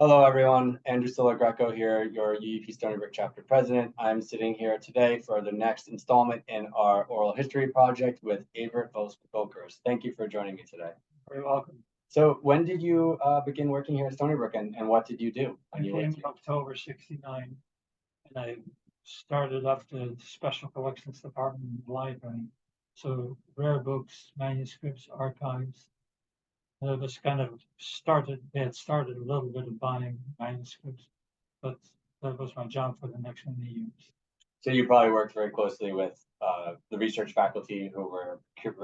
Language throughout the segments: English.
Hello, everyone. Andrew Solar-Greco here, your UUP Stony Brook chapter president. I'm sitting here today for the next installment in our oral history project with Evert Volkersz. Thank you for joining me today. Very welcome. So when did you begin working here at Stony Brook, and what did you do? I came in October '69, and I started up the Special Collections Department in the library. So rare books, manuscripts, archives. And it was kind of they had started a little bit of buying manuscripts, but that was my job for the next many years. So you probably worked very closely with the research faculty who were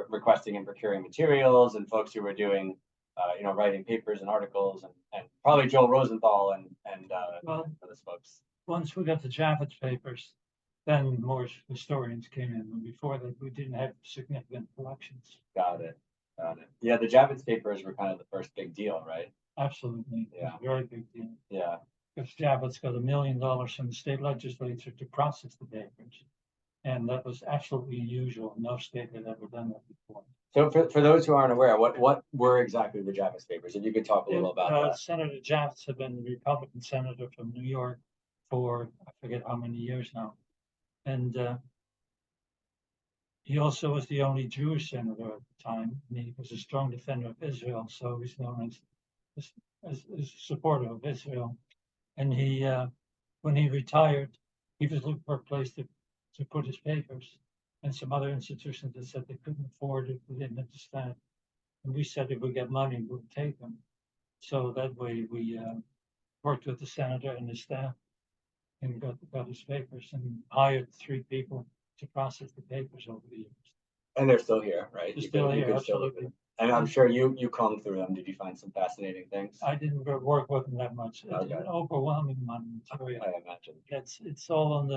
requesting and procuring materials, and folks who were doing writing papers and articles, and probably Joel Rosenthal and those folks. Once we got the Javits papers, then more historians came in. And before that, we didn't have significant collections. Got it. Yeah, the Javits papers were kind of the first big deal, right? Absolutely. Yeah. Very big deal. Yeah. Because Javits got $1 million from the state legislature to process the papers. And that was absolutely unusual. No state had ever done that before. So for those who aren't aware, what were exactly the Javits papers? If you could talk a little about that. Senator Javits had been the Republican senator from New York for I forget how many years now. And he also was the only Jewish senator at the time, and he was a strong defender of Israel, so he's known as a supporter of Israel. And he, when he retired, he was looking for a place to put his papers, and some other institutions that said they couldn't afford it, they didn't understand. And we said if we get money, we'll take them. So that way we worked with the senator and his staff and got his papers and hired 3 people to process the papers over the years. And they're still here, right? They're still here, absolutely. And I'm sure you combed through them. Did you find some fascinating things? I didn't work with them that much. Okay. It's an overwhelming amount of material. I imagine. It's all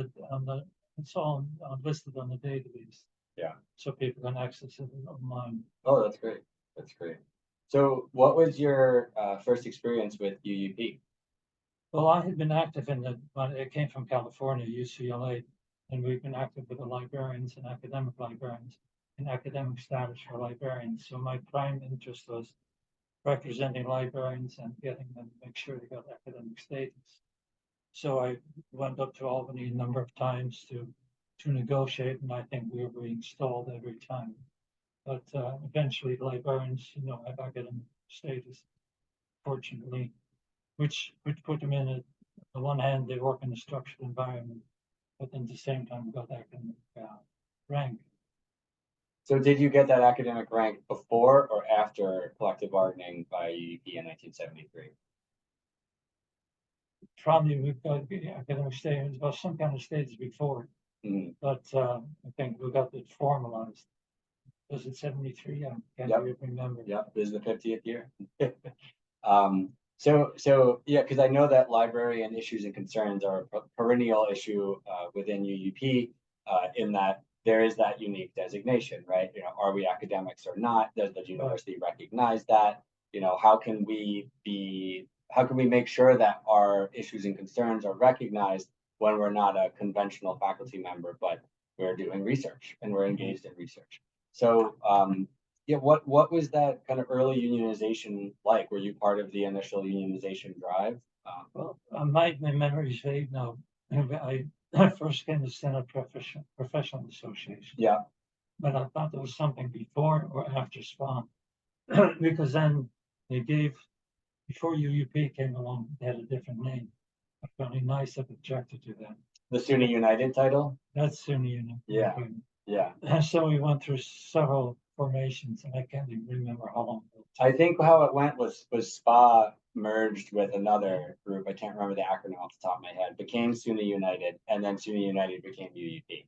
it's all listed on the database. Yeah. So people can access it online. Oh, that's great. That's great. So what was your first experience with UUP? Well, I had been active I came from California, UCLA, and we've been active with the librarians and academic librarians and academic status for librarians. So my prime interest was representing librarians and getting them to make sure they got academic status. So I went up to Albany a number of times to negotiate, and I think we were being stalled every time. But eventually, the librarians, have academic status, fortunately, which put them in it. On the one hand, they work in a structured environment, but then at the same time, got academic rank. So did you get that academic rank before or after collective bargaining by UUP in 1973? Probably we've got academic statements about some kind of status before, but I think we got it formalized. Was it 73? I can't remember. Yep, this is the 50th year. So yeah, because I know that librarian issues and concerns are a perennial issue within UUP, in that there is that unique designation, right? Are we academics or not? Does the university recognize that? How can we make sure that our issues and concerns are recognized when we're not a conventional faculty member, but we're doing research and we're engaged in research? So what was that kind of early unionization like? Were you part of the initial unionization drive? Well, my memory is vague now. I first came to Senate Professional Association. Yeah. But I thought there was something before or after SPA, because then before UUP came along, they had a different name. I found it nice that objected to that. The SUNY United title? That's SUNY United. Yeah. Yeah. And so we went through several formations, and I can't even remember how long. I think how it went was SPA merged with another group. I can't remember the acronym off the top of my head. Became SUNY United, and then SUNY United became UUP.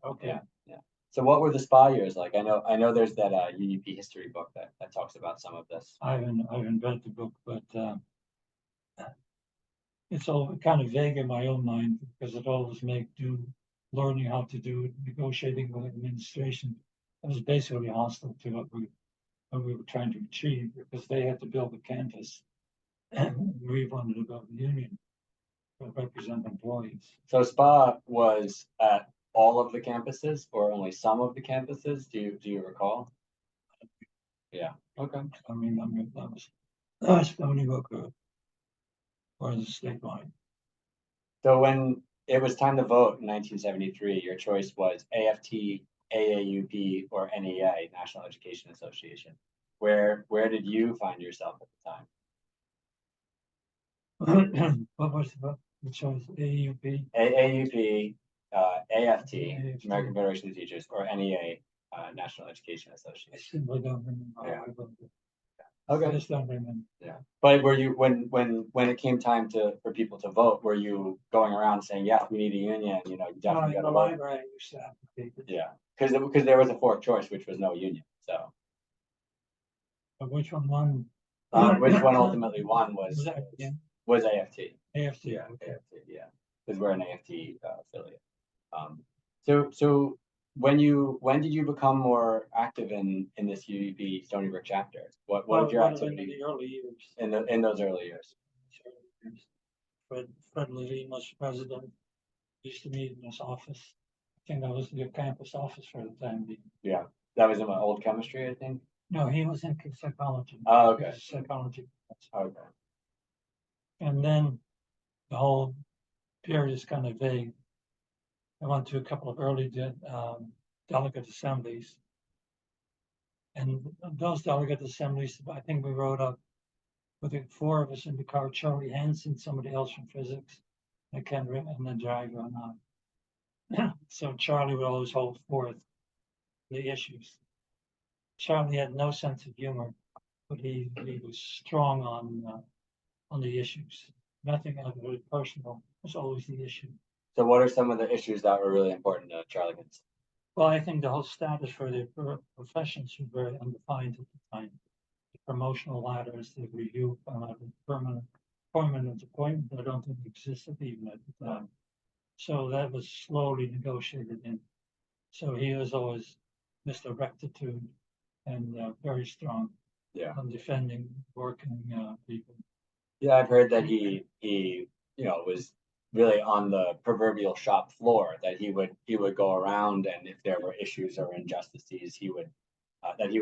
Okay. Yeah. So what were the SPA years like? I know there's that UUP history book that talks about some of this. I haven't read the book, but it's all kind of vague in my own mind because it always learning how to do it, negotiating with administration. It was basically hostile to what we were trying to achieve because they had to build a campus and we wanted to build a union to represent employees. So SPA was at all of the campuses or only some of the campuses? Do you recall? Yeah. Okay. I remember that was Stony Brook. or is it statewide? So when it was time to vote in 1973, your choice was AFT, AAUP, or NEA, National Education Association. Where did you find yourself at the time? What was the choice? AUP? AAUP, AFT, AFT. American Federation of Teachers, or NEA, National Education I Association. simply don't remember. Yeah. I Okay. just don't remember. Yeah. But were you when it came time for people to vote, were you going around saying, yeah, we need a union, you know, you definitely In got the to vote? library, I used to advocate it. Yeah. Because there was a fourth choice, which was no union. So But which one won? which one ultimately won was AFT. AFT. Yeah, Okay. AFT, yeah. Because we're an AFT affiliate. So when did you become more active in this UUP Stony Brook chapter? What did your activity in the early years? in those early years? Fred Levine was president. Used to meet in his office. I think that was the campus office for the time being. Yeah, that was in my old chemistry, I think. No, he was in psychology. Oh, okay. Psychology. Okay. And then the whole period is kind of vague. I went to a couple of early delegate assemblies. And those delegate assemblies, I think we rode up with the four of us in the car, Charlie Hansen, somebody else from physics, and Ken Ritt, and the driver and I. So Charlie would always hold forth the issues. Charlie had no sense of humor, but he was strong on the issues. Nothing really personal was always the issue. So what are some of the issues that were really important to Charlie Hansen? Well, I think the whole status for the professions was very undefined at the time. The promotional ladders, the review, permanent appointment, I don't think existed even at the time. So that was slowly negotiated in. So he was always Mr. Rectitude and very strong on defending working people. Yeah, I've heard that he was really on the proverbial shop floor, that he would go around, and if there were issues or injustices, he would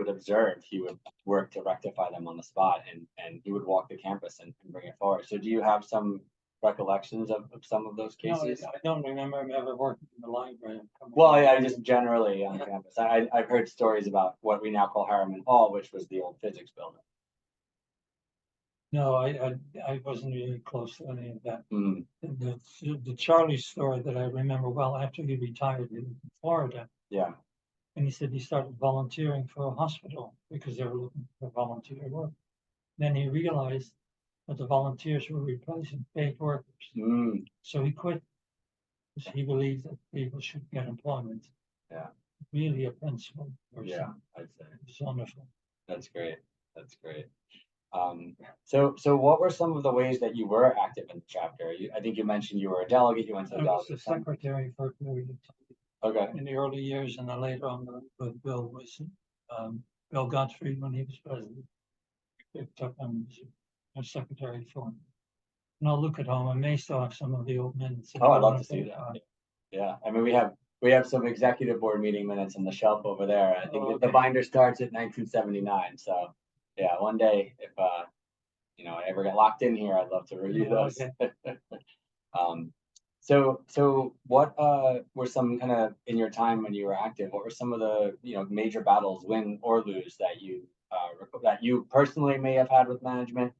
observe, he would work to rectify them on the spot, and he would walk the campus and bring it forward. So do you have some recollections of some of those cases? No, I don't remember him ever working in the library. Well, yeah, just generally on campus. I've heard stories about what we now call Harriman Hall, which was the old physics building. No, I wasn't really close to any of that. Mm. The Charlie story that I remember well after he retired in Florida. Yeah. And he said he started volunteering for a hospital because they were looking for volunteer work. Then he realized that the volunteers were replacing paid workers. Mm. So he quit because he believed that people should get employment. Yeah. Really a principle. Yeah, I'd say. It's wonderful. That's great. That's great. So what were some of the ways that you were active in the chapter? I think you mentioned you were a delegate. You went to the delegate. I was the secretary for a period of time. Okay. In the early years, and then later on with Bill was Bill Gottfried when he was president. Picked up as secretary for him. And I'll look at home. I may still have some of the old minutes. Oh, I'd love to see that. Yeah, I mean we have some executive board meeting minutes on the shelf over there. I think the binder starts at 1979. So yeah, one day if I ever get locked in here, I'd love to review those. Okay. So what were some kind of in your time when you were active? What were some of the major battles, win or lose, that you personally may have had with management,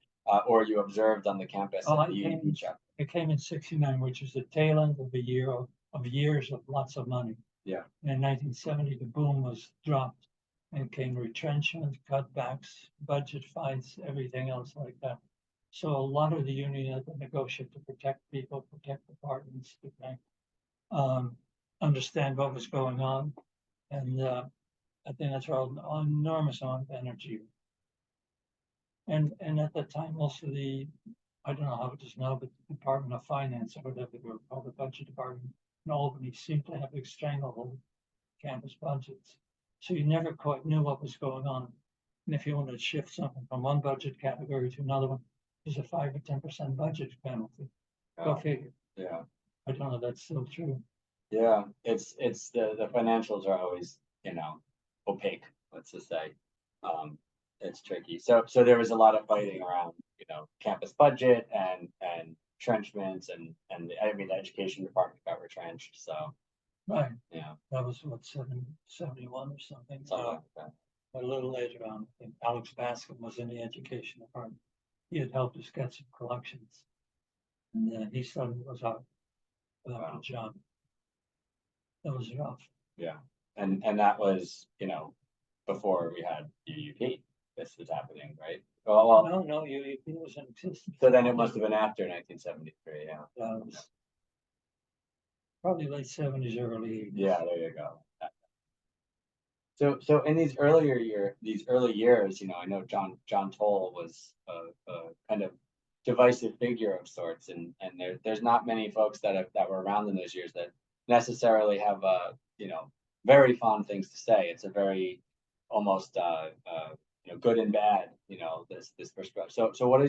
or you observed on the campus? It came in '69, which is the tail end of years of lots of money. Yeah. And in 1970, the boom was dropped, and came retrenchment, cutbacks, budget fights, everything else like that. So a lot of the union had to negotiate to protect people, protect departments, understand what was going on, and I think that's where an enormous amount of energy. And at that time, also I don't know how it is now, but the Department of Finance, or whatever they were called, the budget department in Albany, seemed to have a stranglehold campus budgets. So you never quite knew what was going on. And if you wanted to shift something from one budget category to another one, there's a 5 or 10% budget penalty. Go figure. Yeah. I don't know if that's still true. Yeah, it's the financials are always, opaque, let's just say. It's tricky. So there was a lot of fighting around, campus budget and retrenchments and I mean, the education department got retrenched. So, Right, yeah, that was what, 71 or something. something like that. A little later on, I think Alex Baskin was in the education department. He had helped us get some collections. And then he suddenly was out without Wow. a job. That was rough. Yeah. And that was, before we had UUP. This was happening, right? Well, No, UUP was in existence. so then it must have been after 1973, yeah. It was probably late 70s, early 80s. Yeah, there you go. So in these early years, I know John Toll was a kind of divisive figure of sorts, and there's not many folks that were around in those years that necessarily have very fond things to say. It's a very almost good and bad, this perspective. So what are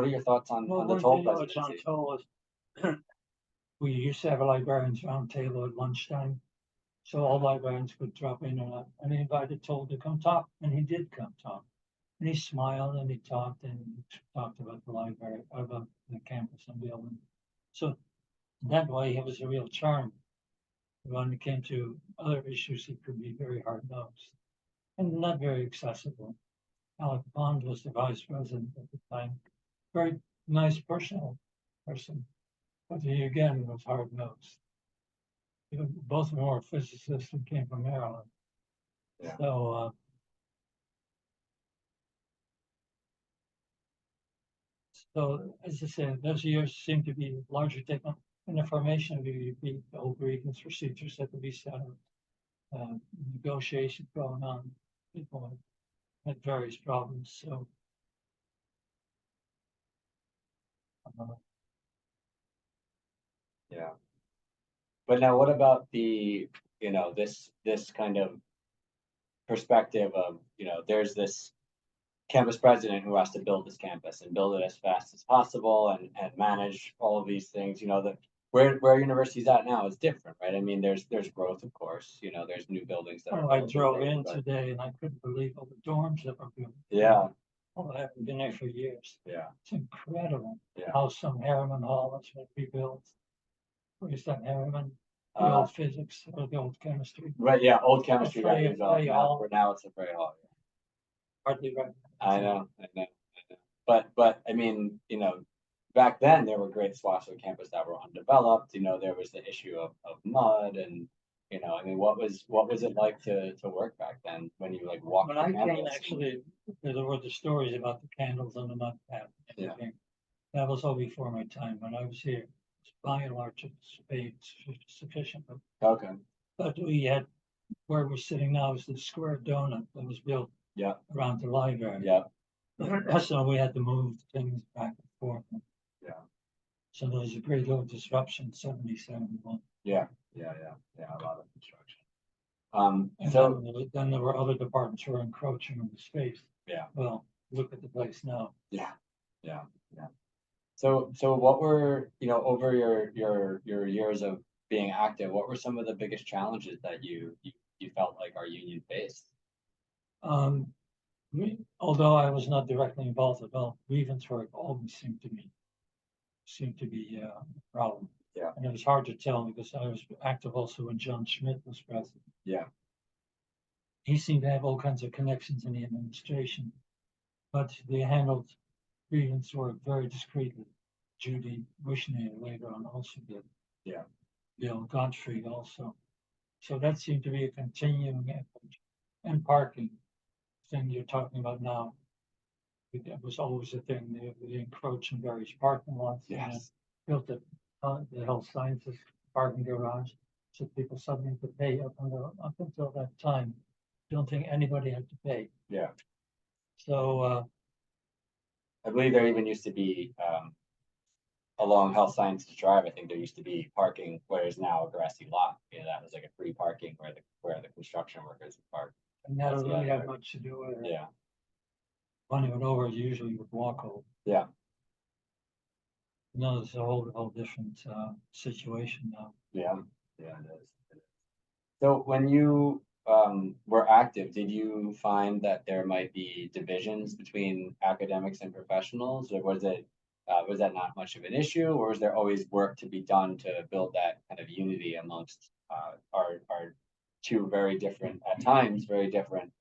your thoughts on the Toll John presidency? Toll was, we used to have a librarians round table at lunchtime. So all librarians could drop in and he invited Toll to come talk, and he did come talk. And he smiled and he talked about the library, about the campus and building. So that way he was a real charm. When it came to other issues, he could be very hard-nosed and not very accessible. Alec Bond was the vice president at the time. Very nice personal person, but he again was hard-nosed. Both of them were physicists and came from Maryland. Yeah. So as I said, those years seem to be largely taken in the formation of UUP, the old grievance procedures had to be set up, negotiation going on, people had various problems. So Yeah. But now what about the, this kind of perspective of, there's this campus president who has to build this campus and build it as fast as possible and manage all of these things, that where university's at now is different, right? I mean, there's growth, of course, there's new buildings that are I built drove and in but today and I couldn't believe all the dorms that were built. yeah, Oh, I haven't been there for years. yeah, It's incredible yeah. how some Harriman Hall has been rebuilt. Where's that Harriman? The Uh, old physics or the old chemistry? Right, yeah, old chemistry got Frey rebuilt now, Hall. for now it's a Frey Hall. Hardly right. I know. But I mean, back then there were great swaths of campus that were undeveloped. There was the issue of mud and, I mean, what was it like to work back then when you like walked When the I came, campus? actually, there were the stories about the candles on the mud path. and Yeah. everything. That was all before my time. When I was here, by and large, it's paid sufficient. Okay. But we had, where we're sitting now is the square donut that was built Yeah. around the library. Yeah. So we had to move things back and forth. Yeah. So there was a great deal of disruption, 70, 71. Yeah. A lot of construction. And So then there were other departments who were encroaching on the space. yeah. Well, look at the place now. Yeah. So what were, over your years of being active, what were some of the biggest challenges that you felt like our union faced? Although I was not directly involved at all, grievance work always seemed to be a problem. Yeah. And it was hard to tell because I was active also when John Schmidt was president. Yeah. He seemed to have all kinds of connections in the administration, but they handled grievance work very discreetly. Judy Bushnell later on also did. Yeah. Bill Godfrey also. So that seemed to be a continuing effort. And parking thing you're talking about now. That was always a thing. They encroach in various parking lots. Yes. Built the health sciences parking garage, so people suddenly had to pay up until that time. Don't think anybody had to pay. Yeah. So I believe there even used to be along Health Sciences Drive. I think there used to be parking where is now a grassy lot. That was like a free parking where the construction workers would park. and that doesn't really have much to do with it. Yeah. When it went over, usually with walk over. Yeah. No, it's a whole different situation now. Yeah. Yeah, it is. So when you were active, did you find that there might be divisions between academics and professionals, or was it Was that not much of an issue, or was there always work to be done to build that kind of unity amongst our two very different, at times, very different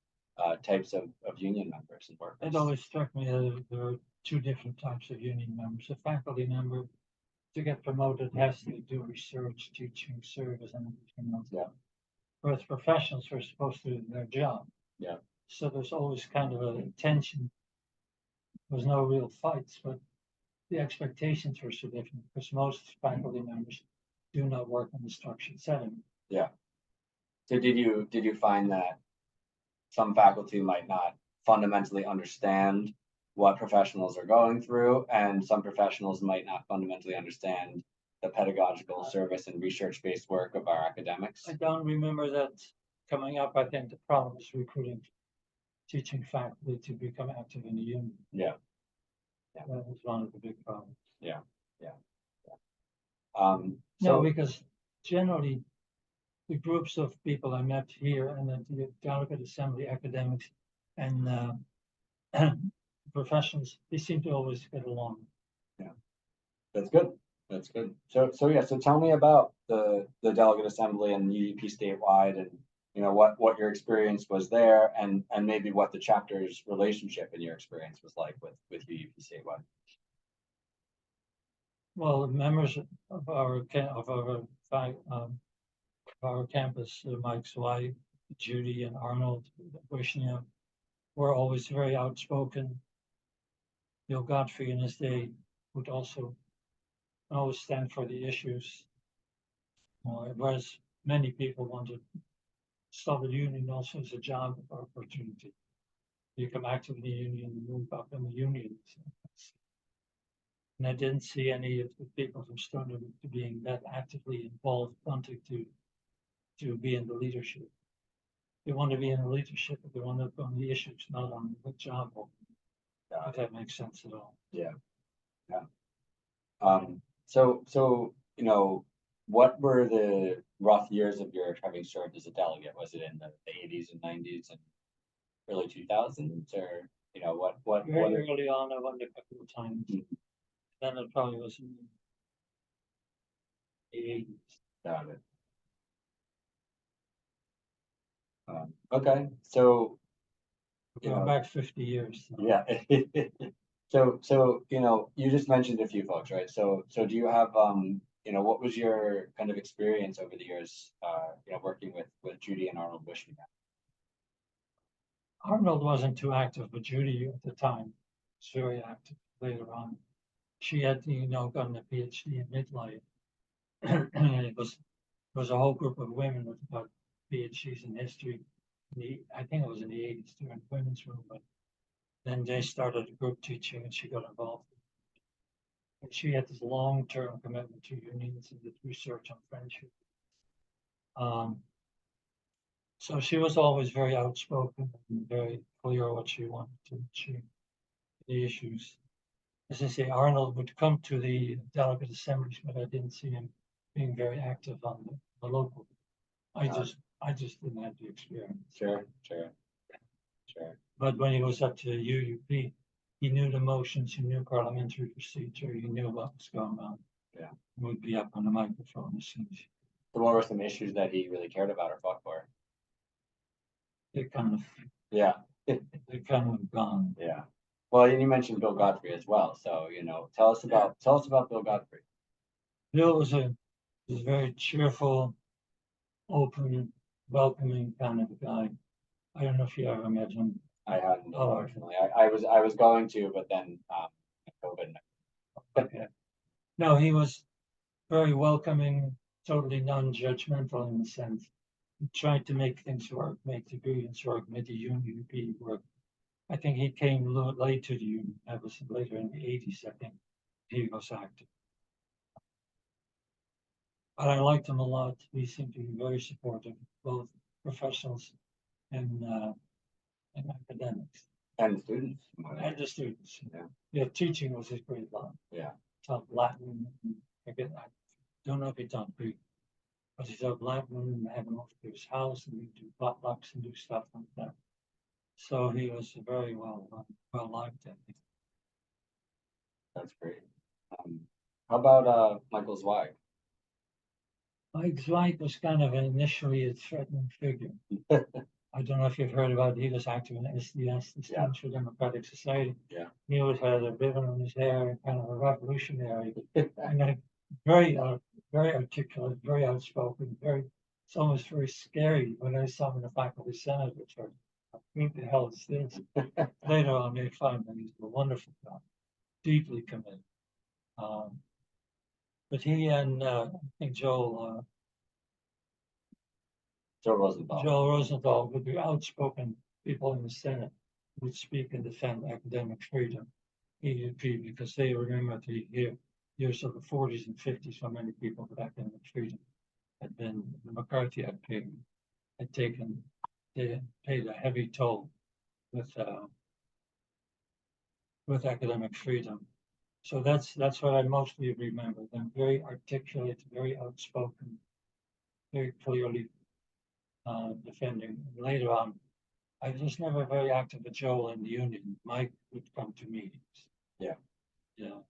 types of union members and workers? It always struck me that there are two different types of union members. A faculty member, to get promoted, has to do research, teaching, service, and everything else. Yeah. Whereas professionals are supposed to do their job. Yeah. So there's always kind of a tension. There's no real fights, but the expectations were so different because most faculty members do not work in a structured setting. Yeah. So did you find that some faculty might not fundamentally understand what professionals are going through, and some professionals might not fundamentally understand the pedagogical service and research-based work of our academics? I don't remember that coming up. I think the problem is recruiting teaching faculty to become active in the union. Yeah. That was one of the big problems. So Because generally the groups of people I met here and at the Delegate Assembly, academics and professionals, they seem to always get along. that's good. That's good. So yeah. So tell me about the Delegate Assembly and UUP statewide, and what your experience was there, and maybe what the chapter's relationship in your experience was like with UUP statewide. Well, the members of our campus, Mike Swai, Judy, and Arnold Wishnia, were always very outspoken. Bill Godfrey in his day would also always stand for the issues. Whereas many people wanted to start a union also as a job opportunity. You come active in the union, move up in the union. And I didn't see any of the people from Stony being that actively involved, wanting to be in the leadership. They want to be in the leadership, but they want to be on the issues, not on the job. If that makes sense at all. Yeah. So what were the rough years of your having served as a delegate? Was it in the 80s and 90s and early 2000s, or what? Very early on, I went a couple of times. Then it probably was in the 80s. Got it. Okay, so Going back 50 years. So. Yeah. So you just mentioned a few folks, right? So do you have what was your kind of experience over the years working with Judy and Arnold Wishnia? Arnold wasn't too active, but Judy at the time was very active later on. She had gotten a PhD in midlife. And it was a whole group of women with about PhDs in history. I think it was in the 80s during the women's movement. Then they started a group teaching, and she got involved. And she had this long-term commitment to unions and did research on friendship. So she was always very outspoken and very clear what she wanted to achieve, the issues. As I say, Arnold would come to the delegate assemblies, but I didn't see him being very active on the local. I just didn't have the experience. Sure. But when he was up to UUP, he knew the motions, he knew parliamentary procedure, he knew what was going on. Yeah. He would be up on the microphone as soon as. So what were some issues that he really cared about or fought for? They kind of. Yeah. They kind of gone. Yeah. Well, and you mentioned Bill Godfrey as well. So tell us about Bill Godfrey. Bill was a very cheerful, open, welcoming kind of a guy. I don't know if you ever met him. I hadn't, unfortunately. I was going to, but then COVID. Okay. No, he was very welcoming, totally non-judgmental in the sense. He tried to make things work, make the agreements work, make the UUP work. I think he came late to the union. That was later in the 80s, I think. He was active. But I liked him a lot. He seemed to be very supportive, both professionals and academics. And students. And the students. Yeah. Yeah, teaching was his great love. Yeah. Taught Latin. I don't know if he taught Greek, but he taught Latin and had him over to his house and he'd do potlucks and do stuff like that. So he was very well liked, I think. That's great. How about Michael Zweig? Mike Zweig was kind of initially a threatening figure. I don't know if you've heard about it. He was active in SDS, the Students for Democratic Society. Yeah. He always had a ribbon on his hair, kind of a revolutionary, and very, very articulate, very outspoken, it's almost very scary when I saw him in the faculty senate, which are, who the hell is this? Later on, they find that he's a wonderful guy, deeply committed. But he and I think Joe Rosenthal. Joel Rosenthal would be outspoken people in the Senate would speak and defend academic freedom, UUP, because they remember the years of the 40s and 50s when many people with academic freedom had been, the McCarthy had taken, they paid a heavy toll with academic freedom. So that's what I mostly remember, them very articulate, very outspoken, very clearly defending. Later on, I was never very active with Joel in the union. Mike would come to meetings. Yeah. Yeah.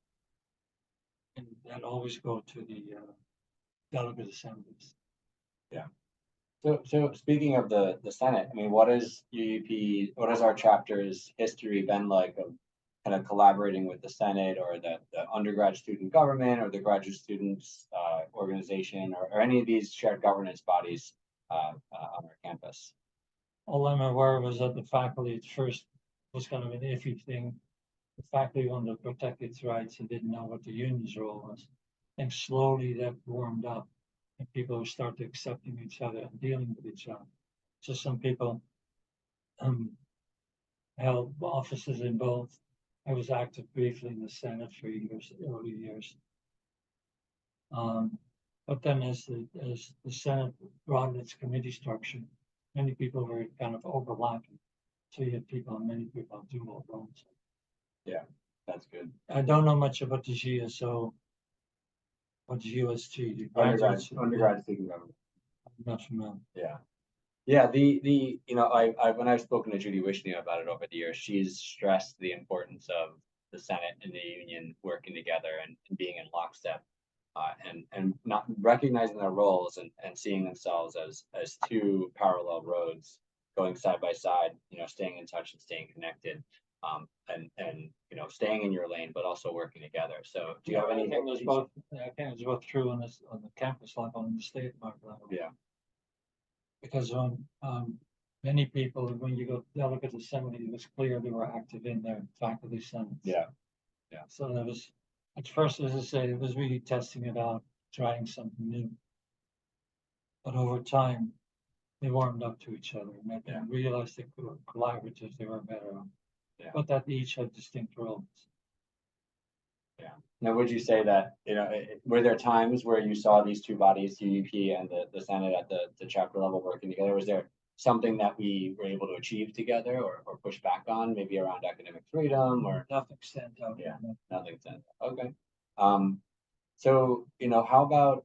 And that always go to the delegate assemblies. Yeah. So speaking of the Senate, I mean, what is UUP, what has our chapter's history been like of kind of collaborating with the Senate or the undergrad student government or the graduate students organization or any of these shared governance bodies on our campus? All I'm aware of was that the faculty at first was kind of an iffy thing. The faculty wanted to protect its rights and didn't know what the union's role was. I think slowly that warmed up and people started accepting each other and dealing with each other. So some people held offices in both. I was active briefly in the Senate for years, early years. But then as the Senate broadened its committee structure, many people were kind of overlapping. So you had people, many people do all roles. Yeah, that's good. I don't know much about the GSO. What's USG? Undergrad student government. I'm not familiar. Yeah. Yeah, the you know, I when I've spoken to Judy Wishnew about it over the years, she's stressed the importance of the Senate and the union working together and being in lockstep, and not recognizing their roles and seeing themselves as two parallel roads going side by side, you know, staying in touch and staying connected, and you know, staying in your lane, but also working together. So do you have anything? I think it was both true on this on the campus level and the state level. Yeah. Because many people, when you go to delegate assembly, it was clear they were active in their faculty senates. Yeah. Yeah. So that was, at first, as I say, it was really testing it out, trying something new. But over time, they warmed up to each other and realized they could collaborative, they were better on. Yeah. But that each had distinct roles. Yeah. Now, would you say that, you know, were there times where you saw these two bodies, UUP and the Senate at the chapter level working together? Was there something that we were able to achieve together or push back on, maybe around academic freedom or? Nothing stands out. Yeah, nothing stands out. Okay. So, you know, how about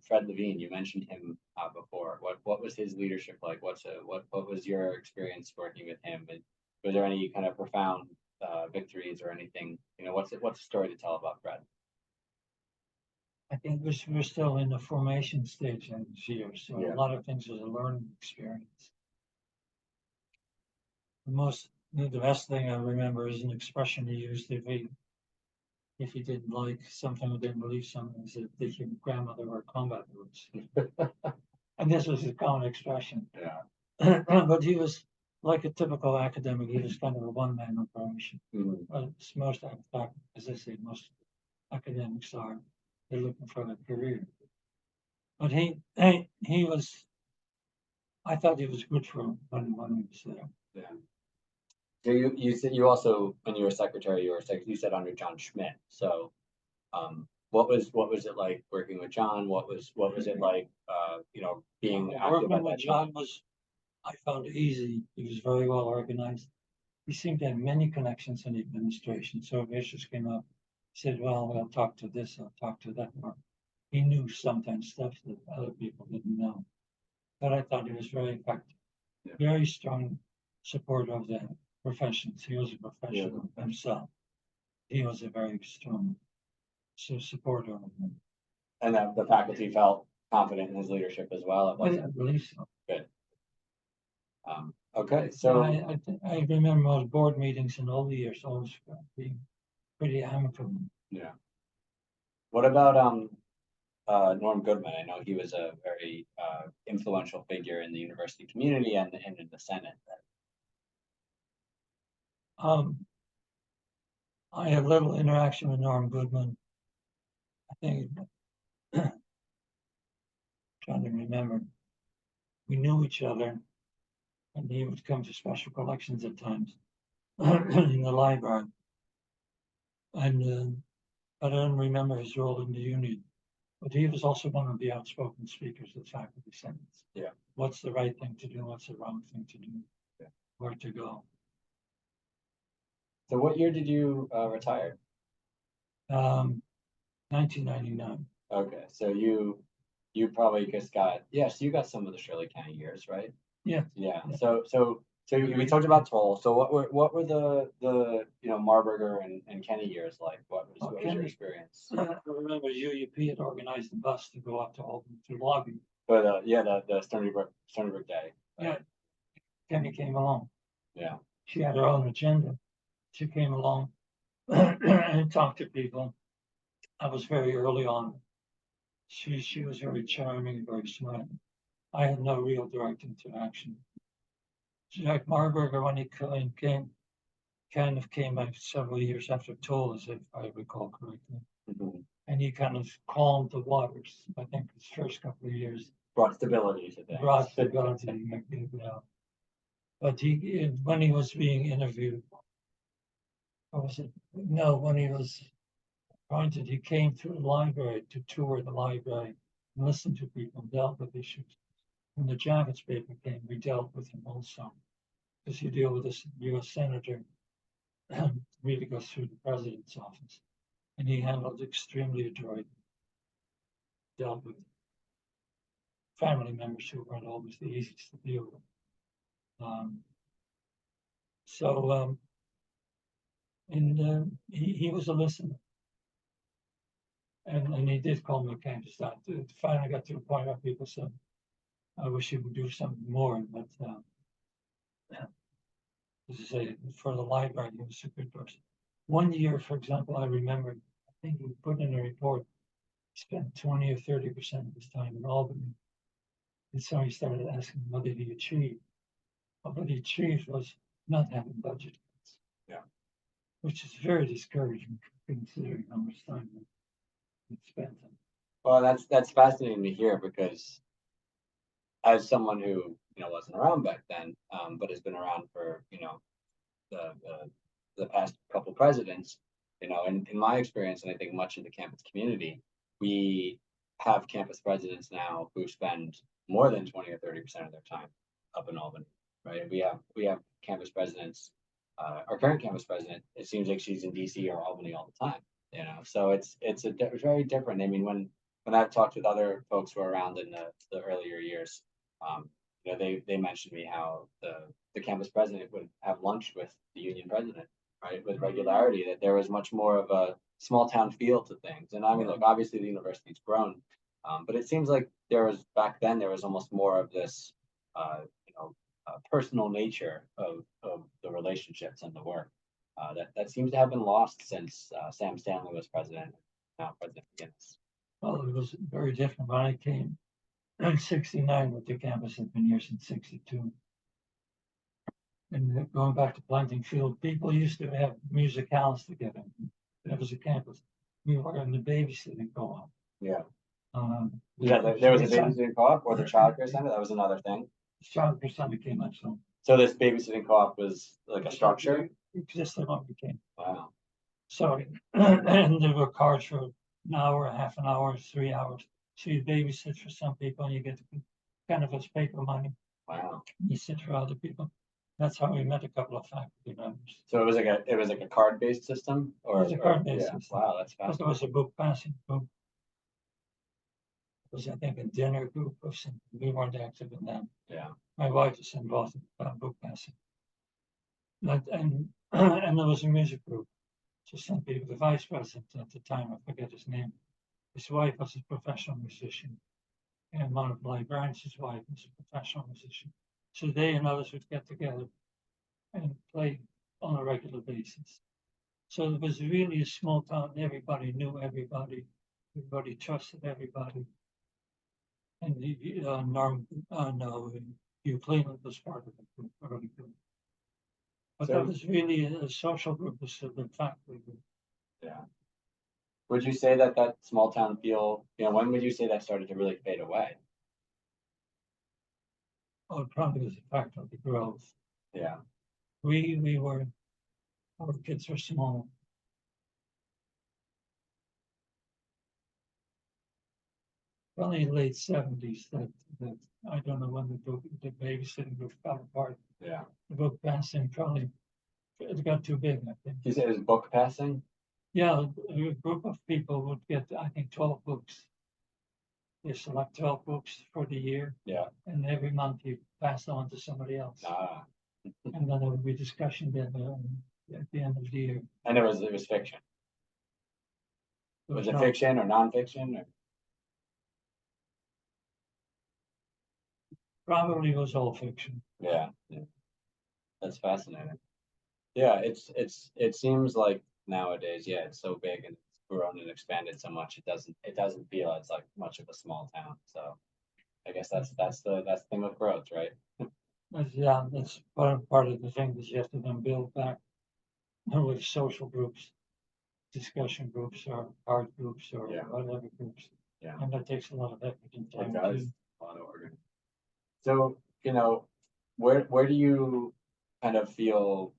Fred Levine? You mentioned him before. What was his leadership like? What was your experience working with him? And was there any kind of profound victories or anything? You know, what's the story to tell about Fred? I think we're still in the formation stage in this year, so a lot of things was a learning experience. The best thing I remember is an expression he used if he didn't like something or didn't believe something, he said, "Did your grandmother wear combat boots?" And this was a common expression. Yeah. But he was like a typical academic. He was kind of a one-man operation. Mm-hmm. Well, most, in fact, as I say, most academics are. They're looking for a career. But he was. I thought he was good for him when he was there. Yeah. So you said you also, when you were secretary, you said under John Schmidt. So, what was it like working with John? What was it like, you know, being active working with John was, I found it easy. He was very well organized. He seemed to have many connections in the administration. So if issues came up, he said, "Well, I'll talk to this, I'll talk to that." Or he knew sometimes stuff that other people didn't know. But I thought he was very effective, very strong supporter of the professions. He was a professional himself. He was a very strong support him. And that the faculty felt confident in his leadership as well. It I wasn't believe so. good. Okay, so I remember those board meetings in all the years always being pretty amicable. yeah. What about Norm Goodman? I know he was a very influential figure in the university community and in the Senate. I have little interaction with Norm Goodman. I think trying to remember, we knew each other, and he would come to special collections at times in the library. And I don't remember his role in the union, but he was also one of the outspoken speakers at faculty senates. Yeah. What's the right thing to do? What's the wrong thing to do? Yeah. Where to go? So what year did you retire? 1999. Okay, so you probably just got, yes, you got some of the Shirley County years, right? Yeah. Yeah. So we talked about Toll. So what were the Marburger and Kenny years like? What was your experience? I remember UUP had organized a bus to go up to Albany to lobby. But the Stony Brook Day. Right? Yeah. Kenny came along. Yeah. She had her own agenda. She came along and talked to people. I was very early on. She was very charming, very smart. I had no real direct interaction. Jack Marburger, when he came, kind of came back several years after Toll, as if I recall correctly. Mhm. And he kind of calmed the waters. I think his first couple of years Brought stability to things. brought stability. But when he was being interviewed, or was it? No, when he was appointed, he came to the library to tour the library and listen to people and dealt with issues. When the Javits paper came, we dealt with him also, because you deal with this U.S. senator and really goes through the president's office, and he handled extremely adroitly. Dealt with family members who weren't always the easiest to deal with. He was a listener. And he did call me a campus staff. It finally got to the point where people said, I wish he would do something more, but as I say, for the library, he was a good person. One year, for example, I remember, I think he put in a report, he spent 20 or 30% of his time in Albany. And so he started asking, what did he achieve? Well, what he achieved was not having budget cuts. Yeah. Which is very discouraging considering how much time he spent. Well, that's fascinating to hear, because as someone who wasn't around back then, but has been around for the past couple presidents, in my experience, and I think much of the campus community, we have campus presidents now who spend more than 20 or 30% of their time up in Albany, right? We have campus presidents. Our current campus president, it seems like she's in DC or Albany all the time, So it's very different. I mean, when I've talked with other folks who are around in the earlier years, they mentioned to me how the campus president would have lunch with the union president, right, with regularity. That there was much more of a small town feel to things. And I mean, look, obviously the university's grown, but it seems like back then there was almost more of this, personal nature of the relationships and the work that seems to have been lost since Sam Stanley was president. Now President McGinnis. Well, it was very different when I came in '69, but the campus had been here since '62. And going back to Planting Field, people used to have musicals together. There was a campus. We were in the babysitting co-op. Yeah. There was a babysitting co-op or the child care center. That was another thing. The child care center came out soon. So this babysitting co-op was like a structure? It existed when we came. Wow. So, and there were cards for an hour, half an hour, 3 hours. So you babysit for some people and you get kind of as paper money. Wow. You sit for other people. That's how we met a couple of faculty members. So it was like a card-based system, or It was a card-based system. Wow, that's fascinating. There was a book passing group. It was, I think, a dinner group of some. We weren't active in that. Yeah. My wife was involved in book passing. And there was a music group. So simply the vice president at the time, I forget his name, his wife was a professional musician. And one of the librarians, his wife was a professional musician. So they and others would get together and play on a regular basis. So it was really a small town. Everybody knew everybody. Everybody trusted everybody. And Hugh Cleveland was part of it early group. But So- that was really a social group, the factory group. Yeah. Would you say that that small town feel, when would you say that started to really fade away? Oh, it probably was a factor of the growth. Yeah. Our kids were small. Probably late 70s that I don't know when the babysitting group fell apart. Yeah. The book passing probably it got too big, I think. You said it was book passing? Yeah, a group of people would get, I think, 12 books. They select 12 books for the year. Yeah. And every month you pass on to somebody else. Ah. And then there would be discussion then at the end of the year. And it was fiction. Was it fiction or nonfiction? Or? Probably was all fiction. Yeah. That's fascinating. Yeah, it seems like nowadays, yeah, it's so big and it's grown and expanded so much. It doesn't feel it's like much of a small town. So I guess that's the thing with growth, right? That's part of the thing that you have to then build back with social groups, discussion groups, or art groups, or whatever groups. Yeah. And that takes a lot of effort and time. It does. A lot of organ. So, where do you kind of feel,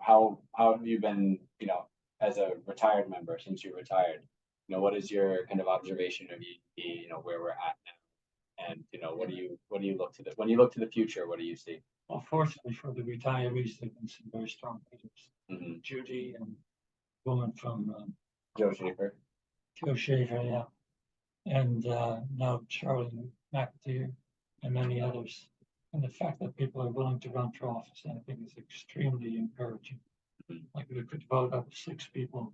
how have you been, as a retired member since you retired? What is your kind of observation of UUP, where we're at now? And what do you look to when you look to the future, what do you see? Well, fortunately for the retirees, there've been some very strong leaders. Mm-hmm. Judy and woman from Joe Schaefer. Joe Schaefer, yeah. And now Charlie McAteer and many others. And the fact that people are willing to run for office, I think is extremely encouraging. Mhm. Like we could vote up 6 people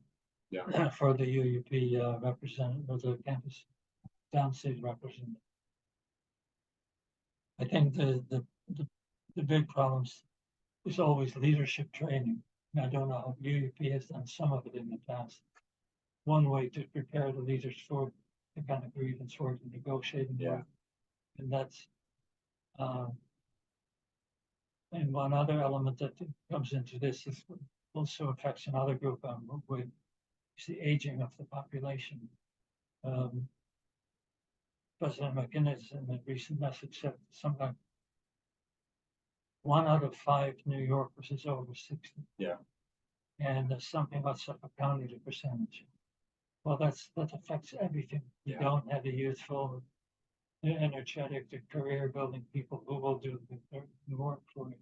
Yeah. for the UUP representative, or the campus downstate representative. I think the big problems is always leadership training. And I don't know if UUP has done some of it in the past. One way to prepare the leaders for the kind of grievance work and negotiating work. And that's and one other element that comes into this is also affects another group with is the aging of the population. President McInnes in a recent message said something like 1 out of 5 New Yorkers is over 60. Yeah. And something about Suffolk County, the percentage. Well, that affects everything. You don't have the youthful, the energetic, the career building people who will do the work for you.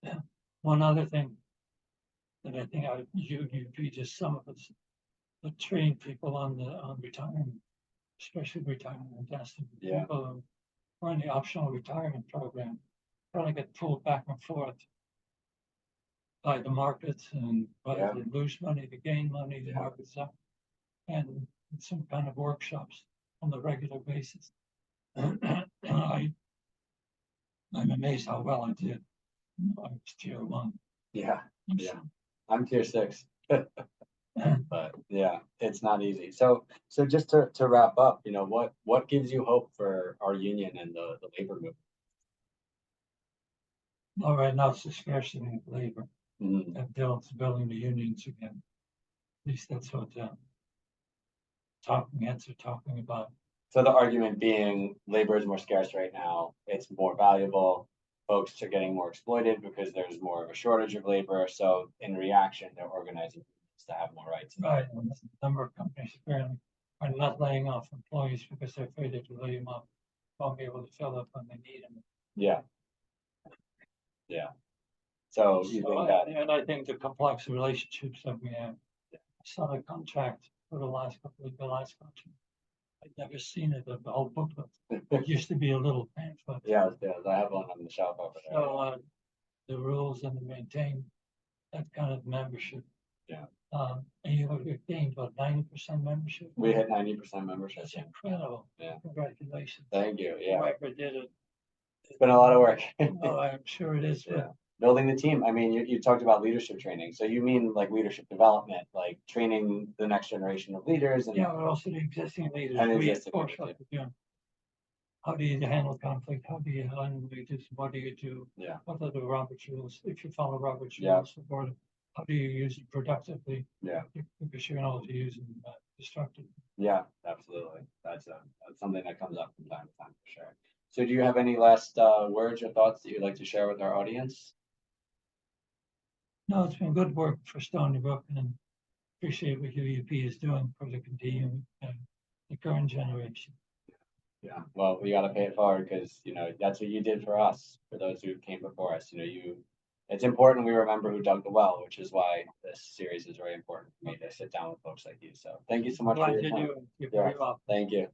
Yeah. One other thing that I think you just some of us, but train people on retirement, especially retirement investing. Yeah. People who are in the optional retirement program probably get pulled back and forth by the markets, and whether they lose money, they gain money, the market's up, and some kind of workshops on a regular basis. I'm amazed how well I did. I was tier 1. Yeah. I'm tier 6. But yeah, it's not easy. So just to wrap up, what gives you hope for our union and the labor movement? Well, right now it's the scarcity of labor. Mm-hmm. And building the unions again. At least that's what talking heads are talking about. So the argument being labor is more scarce right now. It's more valuable. Folks are getting more exploited because there's more of a shortage of labor. So in reaction, they're organizing to have more rights. Right. And a number of companies apparently are not laying off employees because they're afraid that to lay them off won't be able to fill up when they need them. Yeah. So you think that? And I think the complex relationships that we have. I saw a contract for the last contract. I'd never seen it, the whole booklet. It used to be a little pamphlet. Yeah, I have one on the shelf over there. So the rules and to maintain that kind of membership Yeah. And you have gained what, 90% membership? We hit 90% membership. That's incredible. Yeah. Congratulations. Thank you. Yeah. Whoever did it. It's been a lot of work. Oh, I'm sure it is. Yeah. Building the team. I mean, you talked about leadership training. So you mean like leadership development, like training the next generation of leaders and Yeah, but also the existing leaders. And We existing enforce leaders, what we're doing. How do you handle conflict? How do you handle leaders? What do you do? Yeah. What are the Robert's rules? If you follow Robert's Yeah. rules, how do you use it productively? Yeah. Because you're not to use it destructively. Yeah, absolutely. That's something that comes up from time to time for sure. So do you have any last words or thoughts that you'd like to share with our audience? No, it's been good work for Stony Brook, and appreciate what UUP is doing for the continuing, the current generation. Yeah, well, we got to pay it forward because, you know, that's what you did for us, for those who came before us. You know, it's important we remember who dug the well, which is why this series is very important for me to sit down with folks like you. So thank you so much for Glad your to time. do it. You're Yeah, very welcome. thank you.